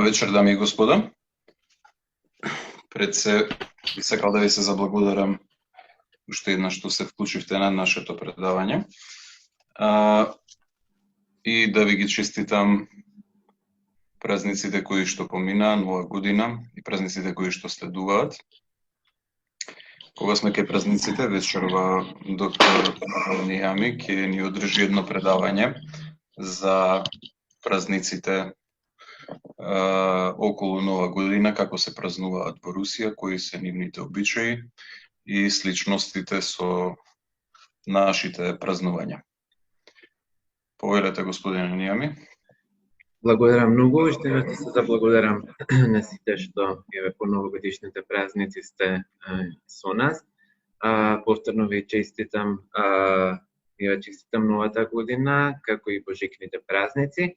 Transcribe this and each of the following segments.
Добро вечер, дами и господа. Пред се би сакал да ви се заблагодарам уште еднаш што се вклучивте на нашето предавање и да ви ги честитам празниците кои што поминаа, нова година и празниците кои што следуваат. Кога сме кај празниците, вечерва доктор Нијами ќе ни одржи едно предавање за празниците околу нова година, како се празнуваат во Русија, кои се нивните обичаи и сличностите со нашите празнувања. Повелете, господине Нијами. Благодарам многу и ще се заблагодарам на сите што еве по новогодишните празници сте со нас. Повторно ви честитам новата година, како и божикните празници.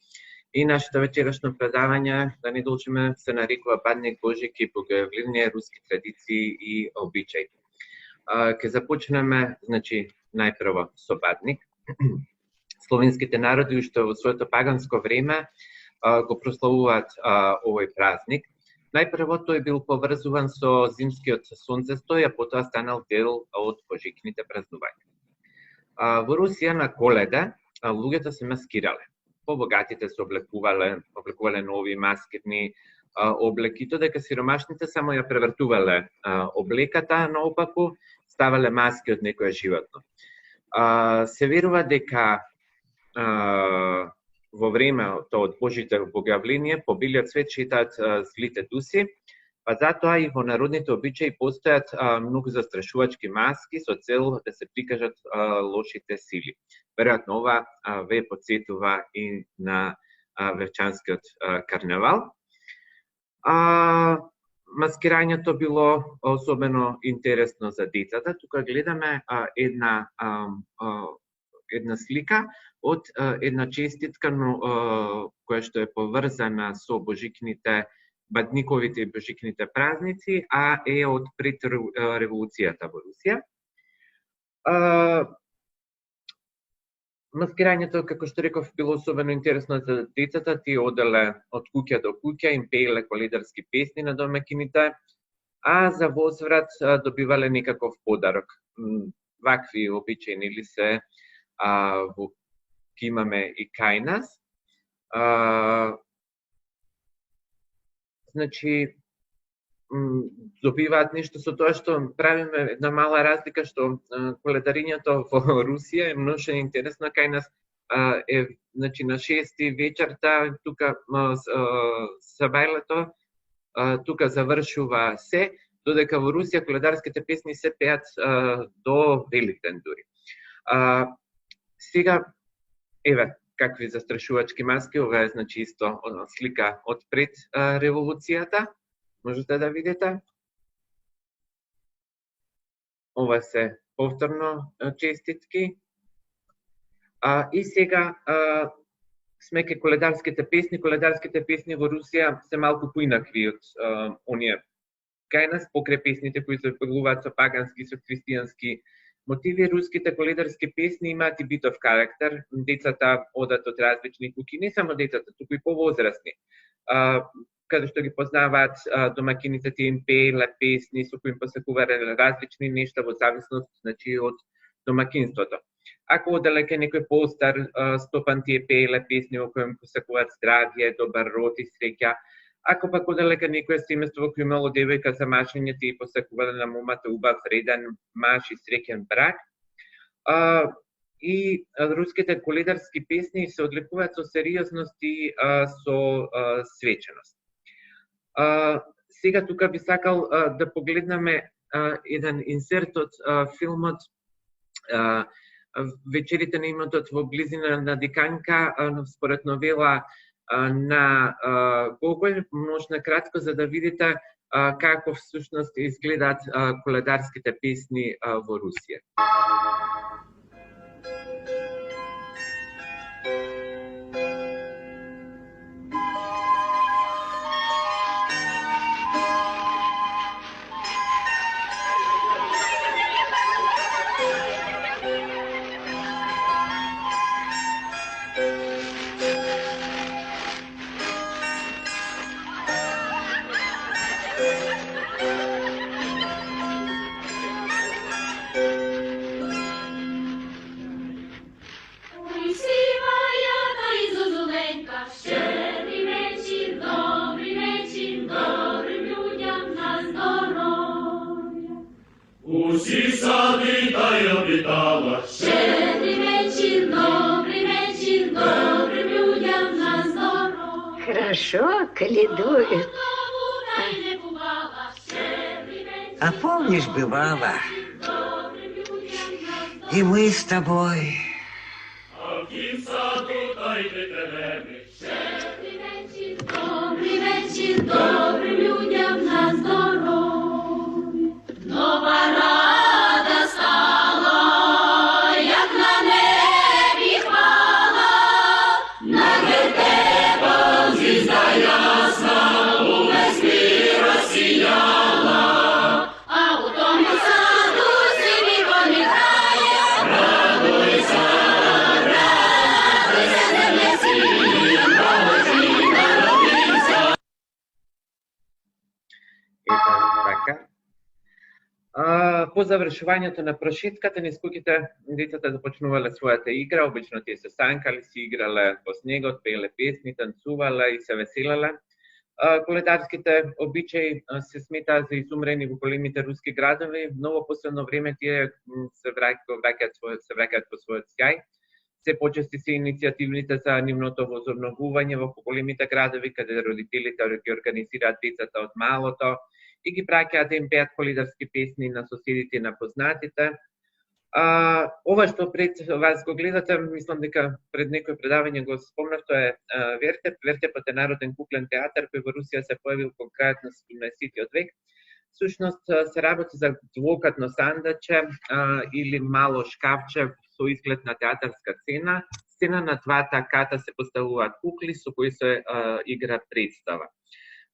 И нашето вечерашно предавање, да не должиме, се нарекува Патник Божики, Богојавление, руски традиции и обичаи. Ке започнеме, значи, најпрво со Патник. Словенските народи уште во своето паганско време го прославуваат овој празник. Најпрво тој бил поврзуван со зимскиот сонцестој, а потоа станал дел од божикните празнувања. Во Русија на Коледа луѓето се маскирале. Побогатите се облекувале нови маскирни облеки, додека сиромашните само ја превртувале облеката, наопаку ставале маски од некое животно. Се верува дека во времето од Божите богојавление по белиот свет шетаат злите дуси, па затоа и во народните обичаи постојат многу застрашувачки маски со цел да се прикажат лошите сили. Веројатно ова ве потсетува и на Врчанскиот карневал. Маскирањето било особено интересно за децата. Тука гледаме една слика од една честитка која што е поврзана со божикните Бадниковите и божикните празници, а е од пред револуцијата во Русија. Маскирањето, како што реков, било особено интересно за децата. Тие оделе од куќа до куќа, им пееле коледарски песни на домаќините, а за возврат добивале некаков подарок. Вакви обичаи нели се имаме и кај нас. Значи, добиваат нешто со тоа што правиме една мала разлика, што коледарињето во Русија е многу интересно, кај нас е, значи, на 6 вечерта, тука сабајлето, тука завршува се, додека во Русија коледарските песни се пеат до Великден дури. Сега, еве, какви застрашувачки маски, ова е, значи, исто слика од пред револуцијата. Можете да видите. Ова се повторно честитки. И сега сме ке коледарските песни. Коледарските песни во Русија се малку поинакви од оние кај нас, покрај песните кои се пегуваат со пагански, со христијански мотиви. Руските коледарски песни имаат и битов карактер. Децата одат од различни куќи, не само децата, туку и повозрасни. Каде што ги познаваат домаќините, тие им пееле песни со кои им посакувале различни нешта во зависност, значи, од домаќинството. Ако оделе кај некој постар стопан, тие пееле песни во кои им посакуваат здравје, добар род и среќа. Ако пак оделе кај некој семејство во кој имало девојка за машење, тие посакувале на момата убав, вреден маж и среќен брак. И руските коледарски песни се одликуваат со сериозност и со свеченост. Сега тука би сакал да погледнеме еден инсерт од филмот Вечерите на имотот во близина на Диканка, според новела на Гоголј, можно кратко, за да видите како всушност изгледаат коледарските песни во Русија. Усі сади та й обітала. Щедрий вечір, добрим людям на здоров'я. Хорошо каледует. А помнишь, бывало, и мы с тобой. А в тім саду та й дитинemi. Щедрий вечір, добрим людям на здоров'я. Нова рада стала, як на небі хвала, на вертепах звізда ясна, увесь мир розсіяла, а у тому саду сиві грає, радуйся, земля сім, Божий народився. Така. По завршувањето на прошетката, нискуките децата започнувале својата игра, обично тие се санкали, си играле по снегот, пееле песни, танцувале и се веселеле. Коледарските обичаи се сметаа за изумрени во големите руски градови. Многу последно време тие се враќаат по својот сјај. Се почести се иницијативните за нивното возобновување во големите градови, каде родителите ги организираат децата од малото и ги праќаат да им пеат коледарски песни на соседите и на познатите. Ова што пред вас го гледате, мислам дека пред некој предавање го спомнав, тоа е Вертеп. Вертепот е народен куклен театар кој во Русија се појавил во крајот на 17 век. Всушност се работи за двокатно сандаче или мало шкафче со изглед на театарска сцена. Сцена на двата ката се поставуваат кукли со кои се игра представа.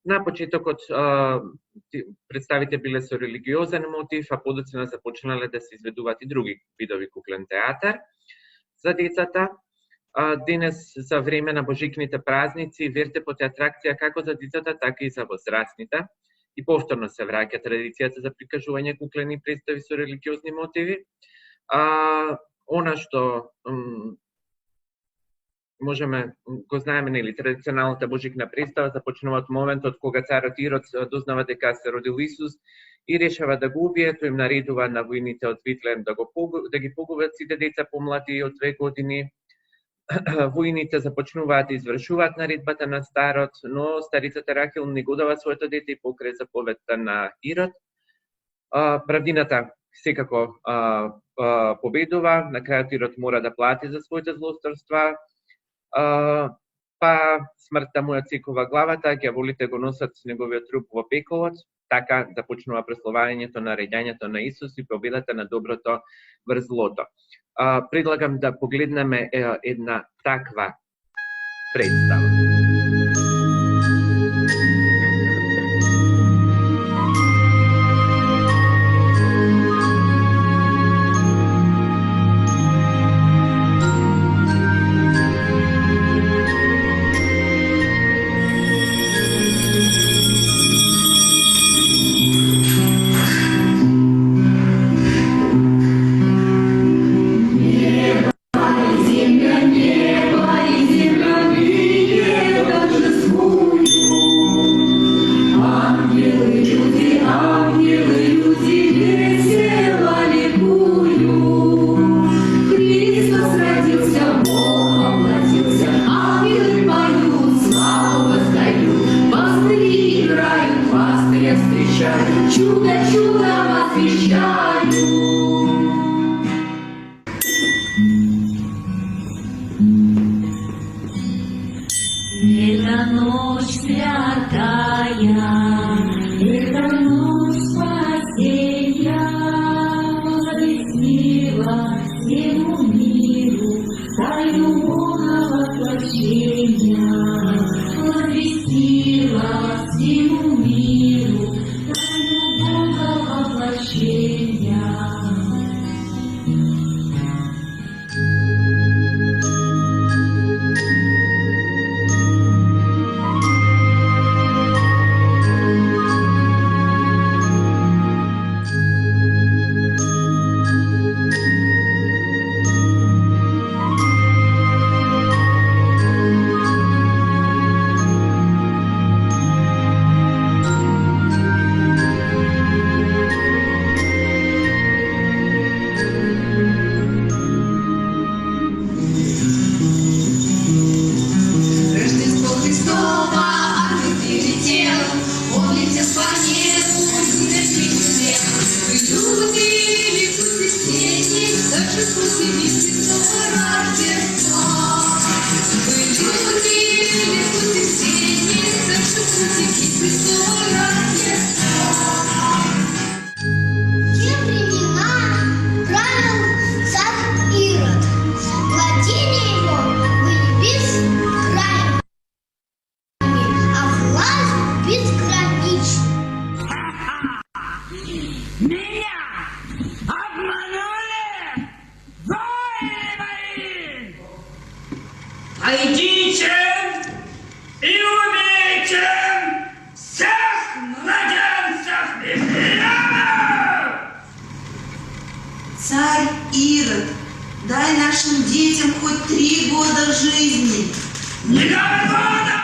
На почетокот представите биле со религиозен мотив, а подоцна започнале да се изведуваат и други видови куклен театар за децата. Денес за време на божикните празници Вертепот е атракција како за децата, така и за возрастните. И повторно се враќа традицијата за прикажување куклени представи со религиозни мотиви. Она што можеме го знаеме, нели, традиционалната божикна представа започнува од моментот кога царот Ирод дознава дека се родил Исус и решава да го убие, тој им наредува на војните од Витлеем да ги погубат сите деца помлади од 2 години. Војните започнуваат да извршуваат наредбата на старот, но старицата Рахил не го дава своето дете и покрај заповедта на Ирод. Правдината секако победува, на крајот Ирод мора да плати за своите злосторства, па смртта му ја цекува главата, ѓаволите го носат неговиот труп во пеколот, така започнува преславањето на раѓањето на Исус и победата на доброто врз злото. Предлагам да погледнеме една таква представа. те времена правил царь Ирод. Владения его были бескрайними, а власть безгранична. Меня обманули воины мои! Пойдите и убейте всех младенцев Вифлеема! Царь Ирод, дай нашим детям хоть 3 года жизни. Не дам года!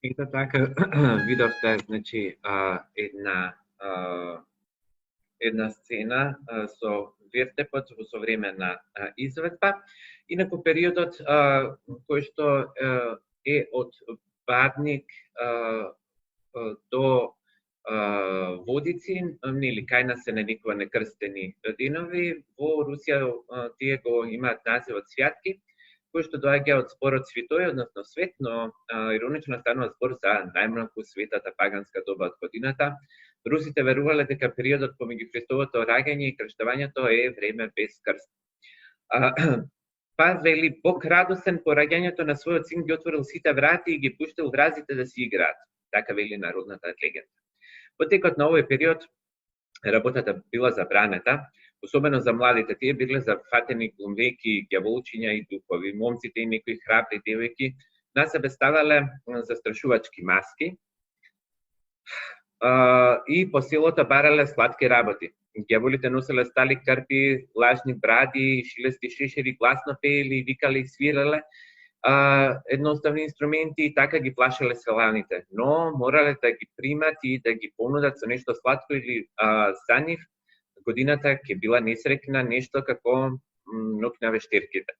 Ето така видовте, значи, една сцена со вертепот во современа изведба. Инаку периодот кој што е од Бадник до Водици, нели кај нас се нарекува некрстени денови, во Русија тие го имаат називот свјатки, кој што доаѓа од зборот свитој, односно свет, но иронично станува збор за најмногу светата паганска доба од годината. Русите верувале дека периодот помеѓу Христовото раѓање и крштавањето е време без крст. Па вели, Бог радосен по раѓањето на својот син ги отворил сите врати и ги пуштил вразите да си играат. Така вели народната легенда. Во текот на овој период работата била забранета, особено за младите. Тие биле зафатени глумвеки, ѓаволчиња и духови. Момците и некои храбри девојки на себе ставале застрашувачки маски и по селото барале сладки работи. Ѓаволите носеле стали карпи, лажни бради, шилести шешери, гласно пеели, викали и свирале едноставни инструменти и така ги плашеле селаните. Но морале да ги примат и да ги понудат со нешто сладко или за нив годината ќе била несреќна, нешто како ноќ на вештерките.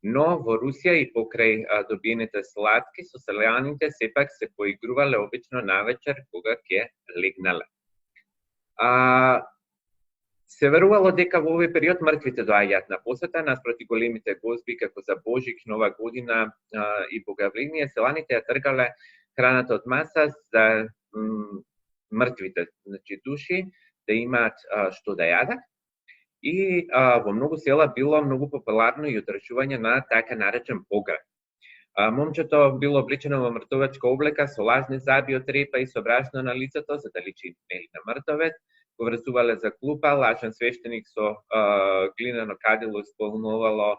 Но во Русија и покрај добиените сладки со селяните сепак се поигрувале обично навечер кога ќе легнале. Се верувало дека во овој период мртвите доаѓаат на посета наспроти големите гозби како за Божик, Нова година и Богавление. Селаните ја тргале храната од маса за мртвите, значи души, да имаат што да јадат. И во многу села било многу популарно и одржување на така наречен погреб. Момчето било облечено во мртовечка облека со лажни заби од репа и со брашно на лицето, за да личи на мртовец. Го врзувале за клупа, лажен свештеник со глинено кадило исполнувало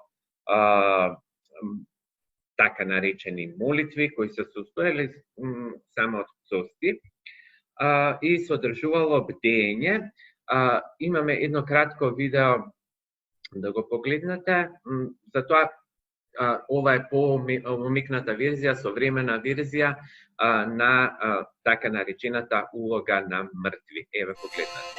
така наречени молитви, кои се состоеле само од псовски и содржувало бдење. Имаме едно кратко видео да го погледнете. Затоа ова е помикната верзија, современа верзија на така наречената улога на мртви. Еве погледнете.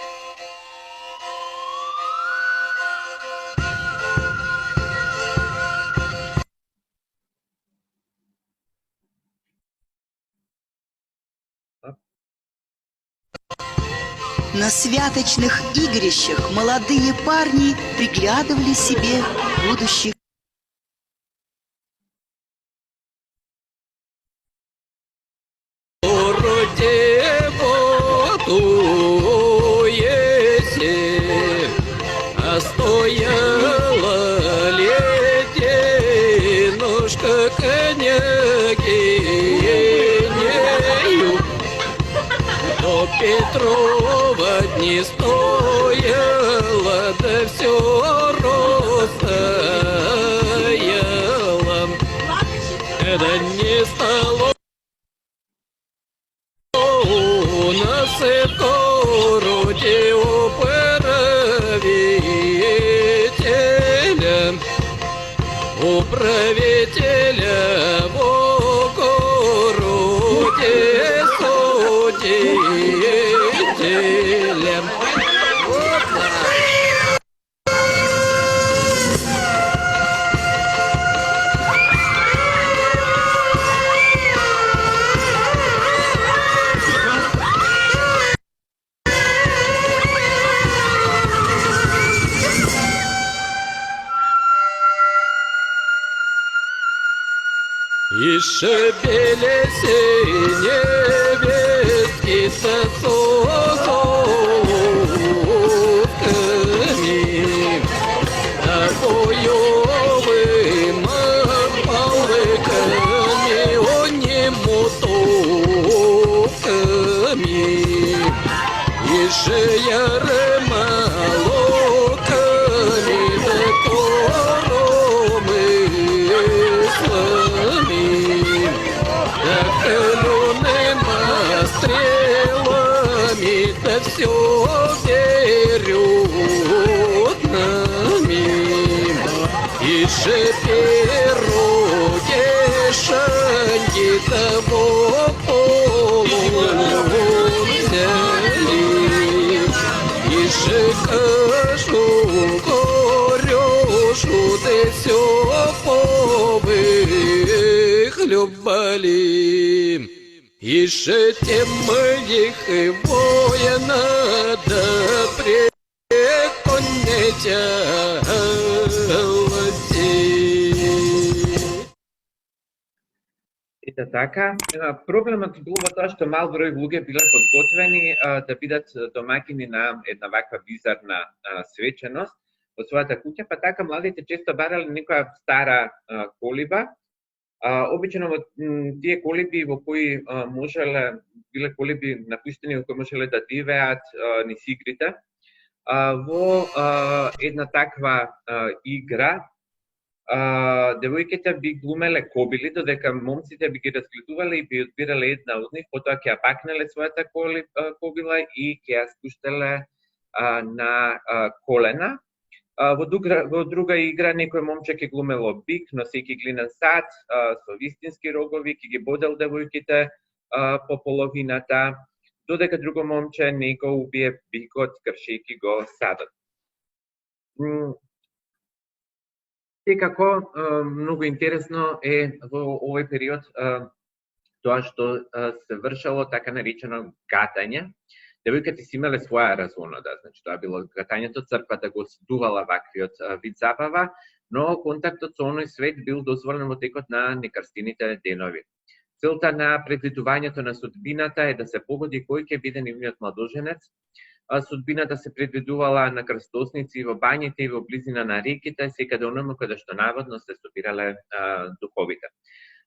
На святочных игрищах молодые парни приглядывали себе будущих. Стояла леденушка княгинею, до Петрова не стояла, да все росаяла, да не стало у нас и в городе управителя. правителя в огороде судителем. И шебелесе невестки со сосовками, да боевым палками, они мотовками, и шеяры молоками, да коромыслами. Стрелами, да все веретнами, и шепероги, шанги того полу взяли, и шикашу горюшу, да все повыхлебали. И тем их и воина да преконетялости. Ето така, проблемот бил во тоа што мал број луѓе биле подготвени да бидат домаќини на една ваква бизарна свеченост во својата куќа, па така младите често барале некоја стара колиба. Обично во тие колиби во кои биле колиби напуштени во кои можеле да дивеат низ игрите. Во една таква игра девојките би глумеле кобили, додека момците би ги разгледувале и би одбирале една од нив, потоа ќе ја пакнеле својата кобила и ќе ја спуштале на колена. Во друга игра некој момче ќе глумело бик, носејќи глинен сад со вистински рогови, ќе ги бодел девојките по половината, додека друго момче не го убие бикот, кршејќи го садот. Секако, многу интересно е во овој период тоа што се вршало така наречено гатање. Девојките си имале своја разонода, значи тоа било гатањето, црквата го осудувала ваквиот вид забава, но контактот со оној свет бил дозволен во текот на некрстените денови. Целта на предвидувањето на судбината е да се погоди кој ќе биде нивниот младоженец. Судбината се предвидувала на крстосници во бањите и во близина на реките, секаде онаму каде што наводно се собирале духовите.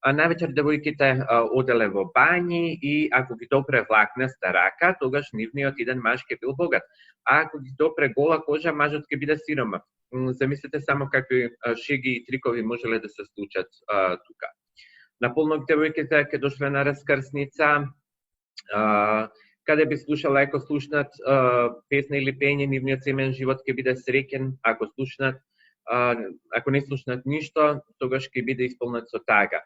Навечер девојките оделе во бањи и ако ги допре влакнаста рака, тогаш нивниот иден маж ќе бил богат. А ако ги допре гола кожа, мажот ќе биде сиромах. Замислете само какви шеги и трикови можеле да се случат тука. Наполно девојките ќе дошле на раскрсница, каде би слушала, ако слушнат песна или пење, нивниот семен живот ќе биде среќен, ако не слушнат ништо, тогаш ќе биде исполнет со тага.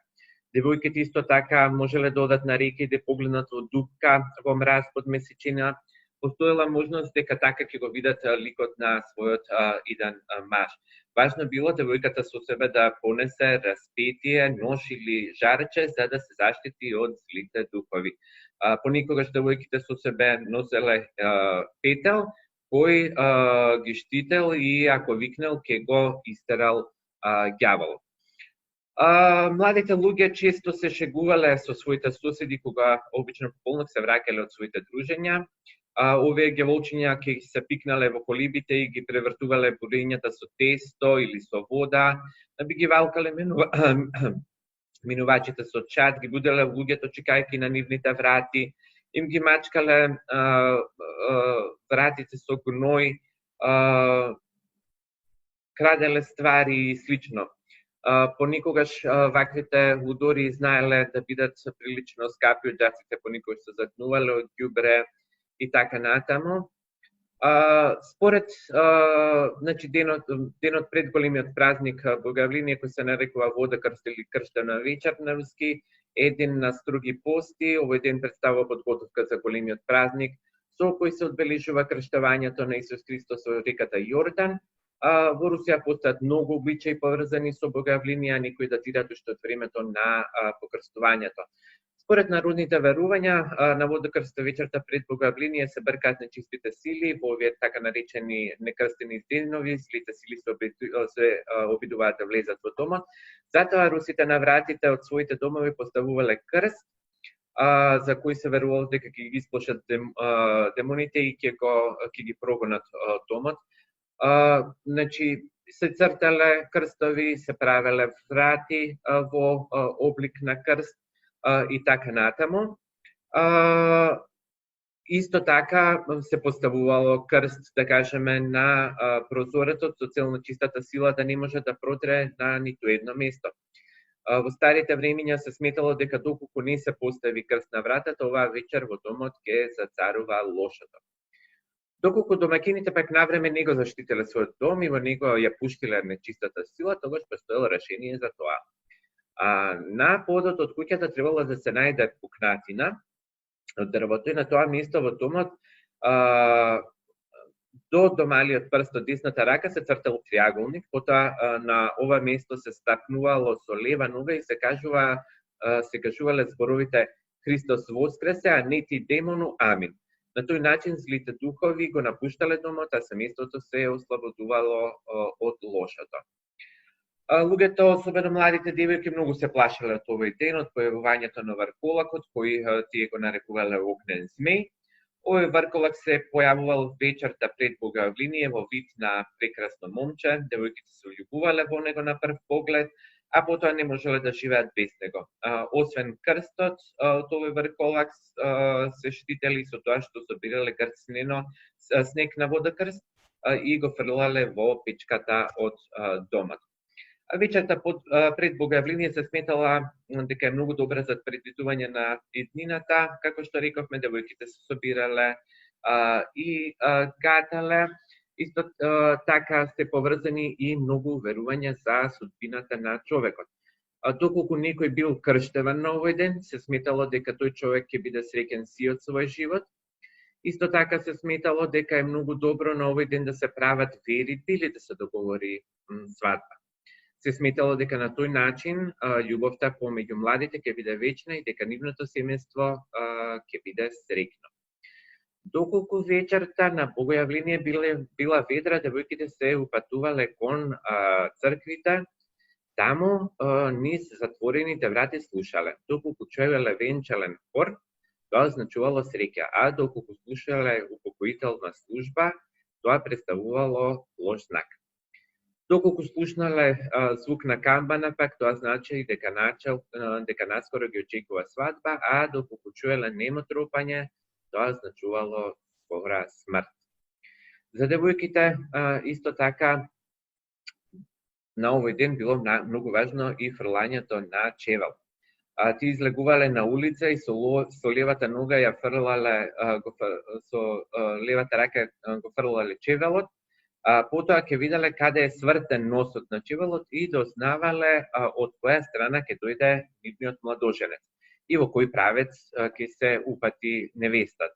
Девојките исто така можеле да одат на реки и да погледнат во дупка во мраз под месечина. Постоела можност дека така ќе го видат ликот на својот иден маж. Важно било девојката со себе да понесе распетие, нож или жарче за да се заштити од злите духови. Понекогаш девојките со себе носеле петел кој ги штител и ако викнел ќе го истерал ѓавол. Младите луѓе често се шегувале со своите соседи кога обично по полнок се враќале од своите дружења. Овие ѓаволчиња ќе се пикнале во колибите и ги превртувале бурењата со тесто или со вода, да би ги валкале минувачите со чад, ги буделе луѓето чекајќи на нивните врати, им ги мачкале вратите со гној, краделе ствари и слично. Понекогаш ваквите лудори знаеле да бидат прилично скапи, од џаците понекогаш се затнувале од ѓубре и така натаму. Според значи денот пред големиот празник Богоявление, кој се нарекува Водокрст или крштена вечер на руски, еден на струги пости. Овој ден представува подготовка за големиот празник, со кој се одбележува крштавањето на Исус Христос во реката Јордан. Во Русија постојат многу обичаи поврзани со Богоявление, некои датираат уште од времето на покрстувањето. Според народните верувања, на Водокрст вечерта пред Богоявление се бркаат нечистите сили во овие така наречени некрстени денови, злите сили се обидуваат да влезат во домот. Затоа русите на вратите од своите домови поставувале крст, за кој се верувало дека ќе ги исплашат демоните и ќе ги прогонат домот. Значи, се цртале крстови, се правеле врати во облик на крст и така натаму. Исто така се поставувало крст, да кажеме, на прозорецот со цел на чистата сила да не може да продрее на ниту едно место. Во старите времиња се сметало дека доколку не се постави крст на вратата, оваа вечер во домот ќе зацарува лошото. Доколку домаќините пак навреме не го заштителе својот дом и во него ја пуштиле нечистата сила, тогаш постоело решение за тоа. На подот од куќата требало да се најде пукнатина од дрвото и на тоа место во домот до домалиот прст од десната рака се цртал триаголник, потоа на ова место се стапнувало со лева нога и се кажувале зборовите Христос воскресе, а не ти демону, амин. На тој начин злите духови го напуштале домот, а семејството се ослободувало од лошото. Луѓето, особено младите девојки, многу се плашеле од овој ден, од појавувањето на врколакот, кој тие го нарекувале огнен змеј. Овој врколак се појавувал вечерта пред Богоявление во вид на прекрасно момче. Девојките се влюбувале во него на прв поглед, а потоа не можеле да живеат без него. Освен крстот, од овој врколак се штители со тоа што собирале грцнено снег на Водокрст и го фрлале во печката од домот. Вечерта пред Богоявление се сметала дека е многу добра за предвидување на иднината. Како што рековме, девојките се собирале и гатале. Исто така се поврзани и многу верувања за судбината на човекот. Доколку некој бил крштеван на овој ден, се сметало дека тој човек ќе биде среќен сиот свој живот. Исто така се сметало дека е многу добро на овој ден да се прават веридби или да се договори свадба. Се сметало дека на тој начин љубовта помеѓу младите ќе биде вечна и дека нивното семејство ќе биде среќно. Доколку вечерта на Богојавление била ведра, девојките се упатувале кон црквите, таму низ затворените врати слушале. Доколку чуеле венчален хор, тоа означувало среќа, а доколку слушале упокоителна служба, тоа представувало лош знак. Доколку слушнале звук на камбана, пак тоа значи дека наскоро ги очекува свадба, а доколку чуеле немо тропање, тоа значувало скора смрт. За девојките исто така на овој ден било многу важно и фрлањето на чевел. Ти излегувале на улица и со левата нога ја фрлале, со левата рака го фрлале чевелот, потоа ќе виделе каде е свртен носот на чевелот и дознавале од која страна ќе дојде нивниот младоженец и во кој правец ќе се упати невестата.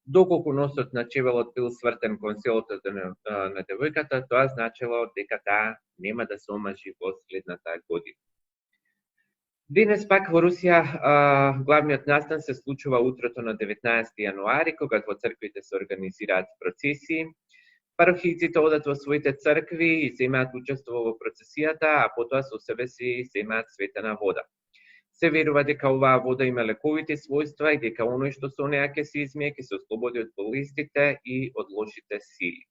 Доколку носот на чевелот бил свртен кон селото на девојката, тоа значело дека таа нема да се омажи во следната година. Денес пак во Русија главниот настан се случува утрото на 19 јануари, кога во црквите се организираат процесии. Парохијците одат во своите цркви и земаат учество во процесијата, а потоа со себе си земаат светена вода. Се верува дека оваа вода има лековити својства и дека оној што со неа ќе се измие ќе се ослободи од болестите и од лошите сили.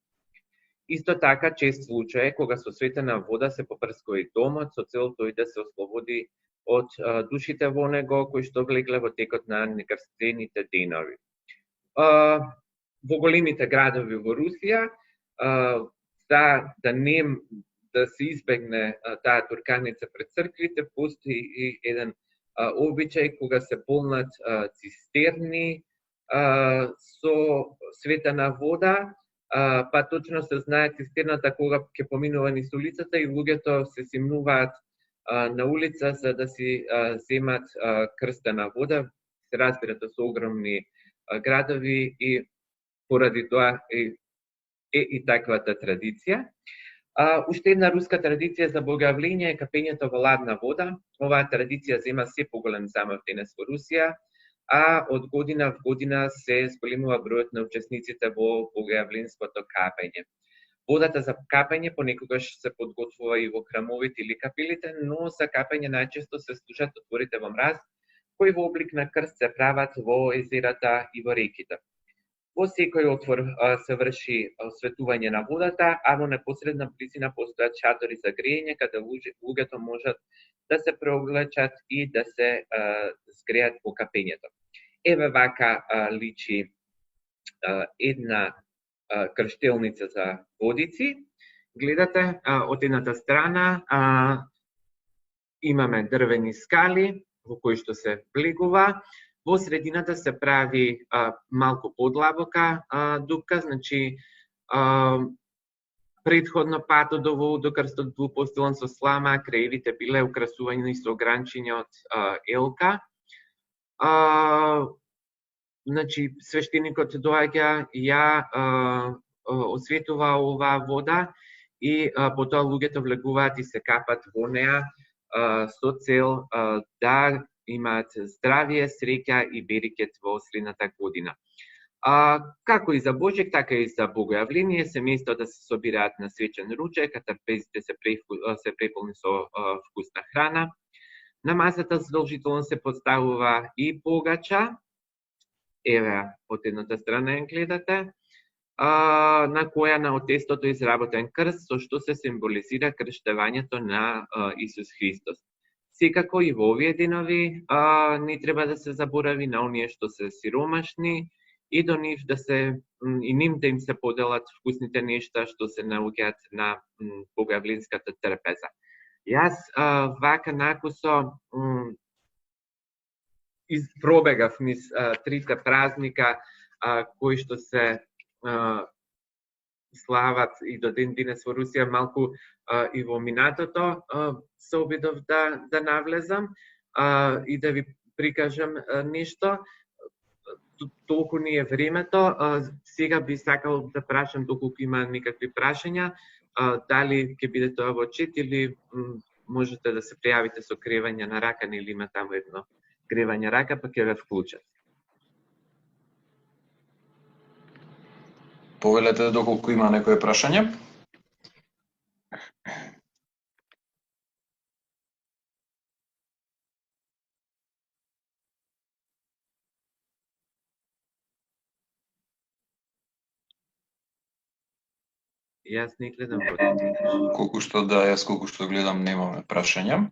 Исто така, чест случај е кога со светена вода се попрскува и домот со цел тој да се ослободи од душите во него кои што влегле во текот на некрстените денови. Во големите градови во Русија, да се избегне таа турканица пред црквите, постои и еден обичај кога се полнат цистерни со светена вода па точно се знае цистерната кога ќе поминува низ улицата и луѓето се симнуваат на улица за да си земат крстена вода. Се разбира да се огромни градови и поради тоа е и таквата традиција. Уште една руска традиција за богојавление е капењето во ладна вода. Оваа традиција зема се поголем замав денес во Русија, а од година в година се зголемува бројот на учесниците во богојавленското капење. Водата за капење понекогаш се подготвува и во храмовите или капелите, но за капење најчесто се служат отворите во мраз, кои во облик на крст се прават во езерата и во реките. Во секој отвор се врши осветување на водата, а во непосредна близина постојат шатори за грејење, каде луѓето можат да се преоблечат и да се згреат во капењето. Еве вака личи една крштелница за водици. Гледате, од едната страна имаме дрвени скали во кои што се влегува. Во средината се прави малку подлабока дупка, значи предходно патот до крстот бил постелан со слама, краевите биле украсувани со огранчиња од елка. Значи свештеникот доаѓа ја осветува оваа вода и потоа луѓето влегуваат и се капат во неа со цел да имаат здравје, среќа и берекет во следната година. Како и за Божик, така и за богојавление, семејствата се собираат на свечен ручек, а трпезите се преполни со вкусна храна. На масата задолжително се поставува и погача, еве од едната страна ја гледате, на која на од тестото изработен крст, со што се символизира крштевањето на Исус Христос. Секако и во овие денови не треба да се заборави на оние што се сиромашни и до нив и ним да им се поделат вкусните нешта што се наоѓаат на богојавленската трпеза. Јас вака накусо пробегав низ трите празника кои што се слават и до ден денес во Русија, малку и во минатото се обидов да навлезам и да ви прикажам нешто. Толку ни е времето. Сега би сакал да прашам доколку има некакви прашања, дали ќе биде тоа во чет или можете да се пријавите со кревање на рака, или има таму едно кревање рака, па ќе ве вклучат. Повелете доколку има некое прашање. Јас не гледам. Колку што гледам немаме прашања.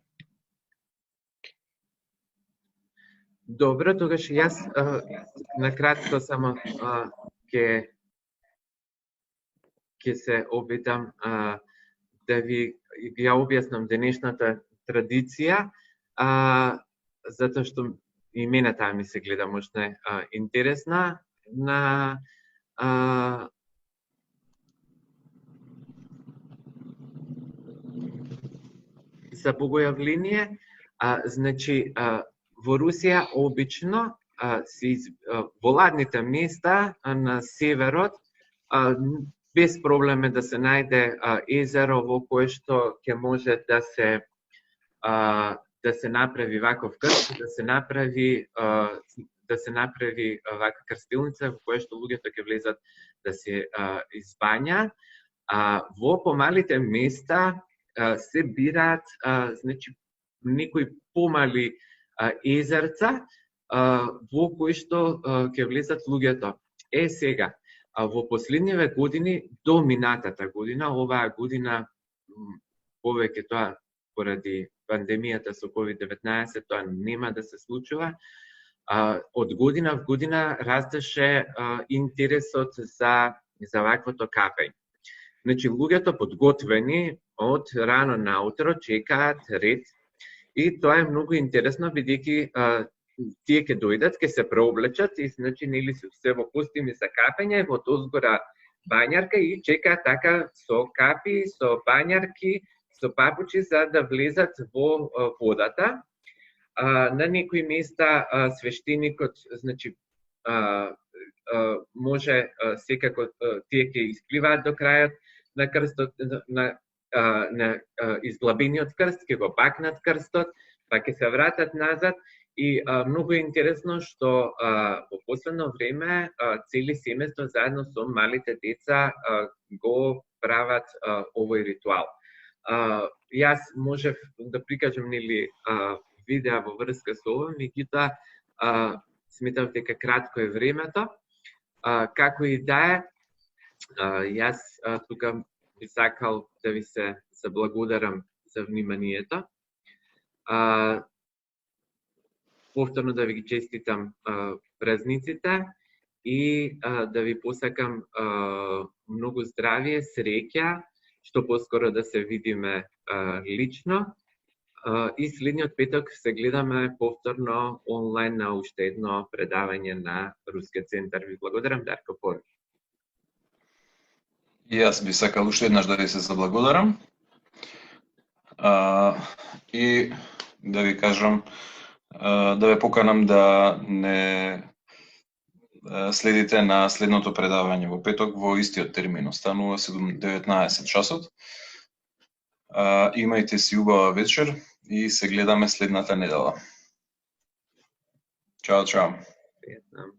Добро, тогаш јас накратко само ќе се обидам да ви ја објаснам денешната традиција, затоа што и мене таа ми се гледа можна интересна на за богојавление. Значи, во Русија обично во ладните места на северот без проблем е да се најде езеро во кое што ќе може да се направи ваков крст, да се направи вака крстилница во која што луѓето ќе влезат да се избања. Во помалите места се бираат значи некои помали езерца во кои што ќе влезат луѓето. Сега, во последниве години, до минатата година, оваа година повеќе тоа поради пандемијата со COVID-19, тоа нема да се случува. Од година в година растеше интересот за ваквото капење. Значи, луѓето подготвени од рано наутро чекаат ред и тоа е многу интересно, бидејќи тие ќе дојдат, ќе се преоблечат и значи нели се во костими за капење, во озгора бањарка и чека така со капи, со бањарки, со папучи за да влезат во водата. На некои места свештеникот, значи, може секако тие ќе испливаат до крајот на крстот, на изглабениот крст, ќе го пакнат крстот, па ќе се вратат назад. И многу е интересно што во последно време цели семејство заедно со малите деца го прават овој ритуал. Јас можев да прикажам видеа во врска со ова, меѓутоа сметав дека кратко е времето. Како и да е, јас тука би сакал да ви се заблагодарам за вниманието. Повторно да ви ги честитам празниците и да ви посакам многу здравие, среќа, што поскоро да се видиме лично. И следниот петок се гледаме повторно онлайн на уште едно предавање на Рускиот центар. Ви благодарам, Дарко Пор. И јас би сакал уште еднаш да ви се заблагодарам. И да ви кажам, да ве поканам да не следите на следното предавање во петок во истиот термин. Останува 19 часот. Имајте си убава вечер и се гледаме следната недела. Чао, чао. Пријатно.